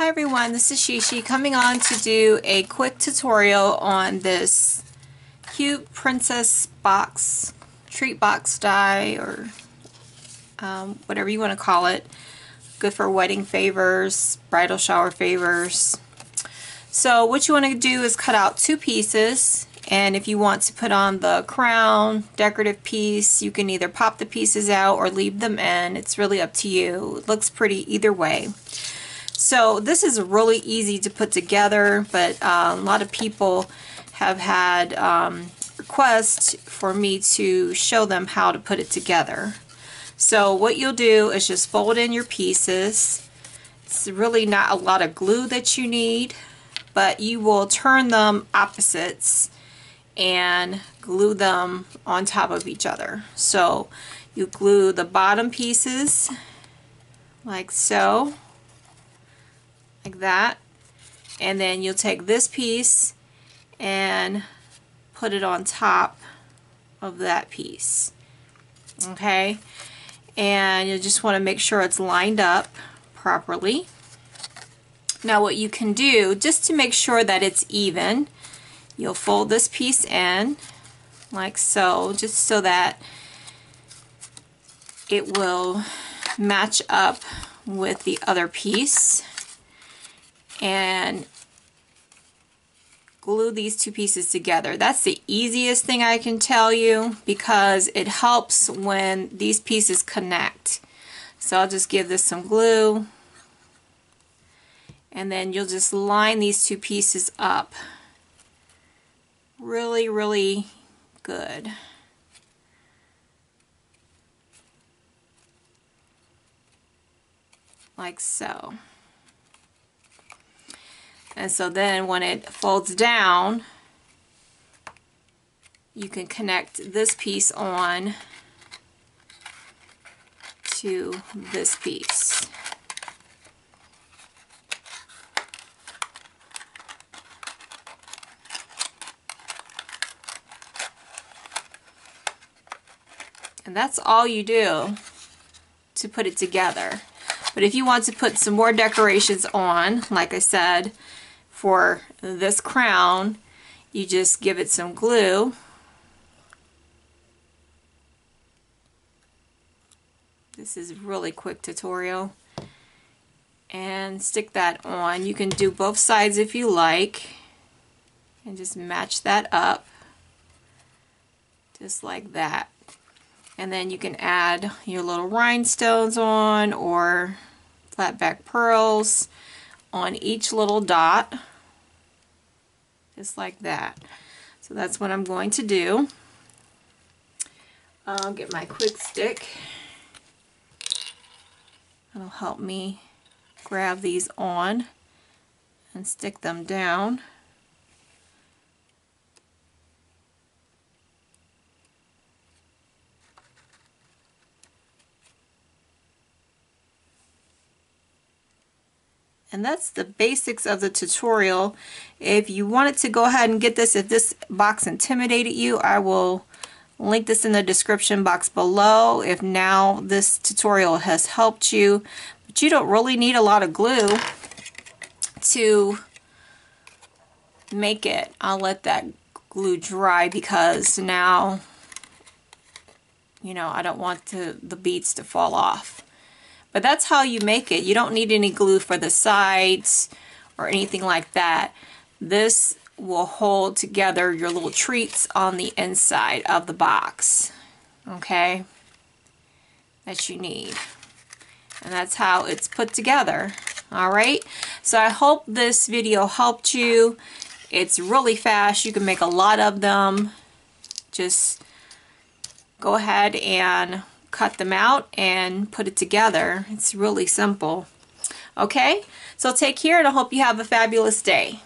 Hi everyone, this is Sheshe coming on to do a quick tutorial on this cute princess box, treat box die, or whatever you want to call it. Good for wedding favors, bridal shower favors. So what you want to do is cut out two pieces, and if you want to put on the crown, decorative piece, you can either pop the pieces out or leave them in. It's really up to you. It looks pretty either way. So this is really easy to put together, but a lot of people have had requests for me to show them how to put it together. So what you'll do is just fold in your pieces. It's really not a lot of glue that you need, but you will turn them opposites and glue them on top of each other. So you glue the bottom pieces like so, like that, and then you'll take this piece and put it on top of that piece. Okay, and you just want to make sure it's lined up properly. Now what you can do, just to make sure that it's even, you'll fold this piece in like so, just so that it will match up with the other piece, and glue these two pieces together. That's the easiest thing I can tell you, because it helps when these pieces connect. So I'll just give this some glue, and then you'll just line these two pieces up really good. Like so. And so then when it folds down, you can connect this piece on to this piece. And that's all you do to put it together. But if you want to put some more decorations on, like I said, for this crown, you just give it some glue. This is a really quick tutorial. And stick that on. You can do both sides if you like. And just match that up. Just like that. And then you can add your little rhinestones on, or flat back pearls on each little dot. Just like that. So that's what I'm going to do. I'll get my quick stick. It'll help me grab these on and stick them down. And that's the basics of the tutorial. If you wanted to go ahead and get this, if this box intimidated you, I will link this in the description box below if now this tutorial has helped you. But you don't really need a lot of glue to make it. I'll let that glue dry, because now, you know, I don't want the beads to fall off. But that's how you make it. You don't need any glue for the sides or anything like that. This will hold together your little treats on the inside of the box. Okay? That you need. And that's how it's put together. Alright? So I hope this video helped you. It's really fast. You can make a lot of them. Just go ahead and cut them out and put it together. It's really simple. Okay, so take care, and I hope you have a fabulous day.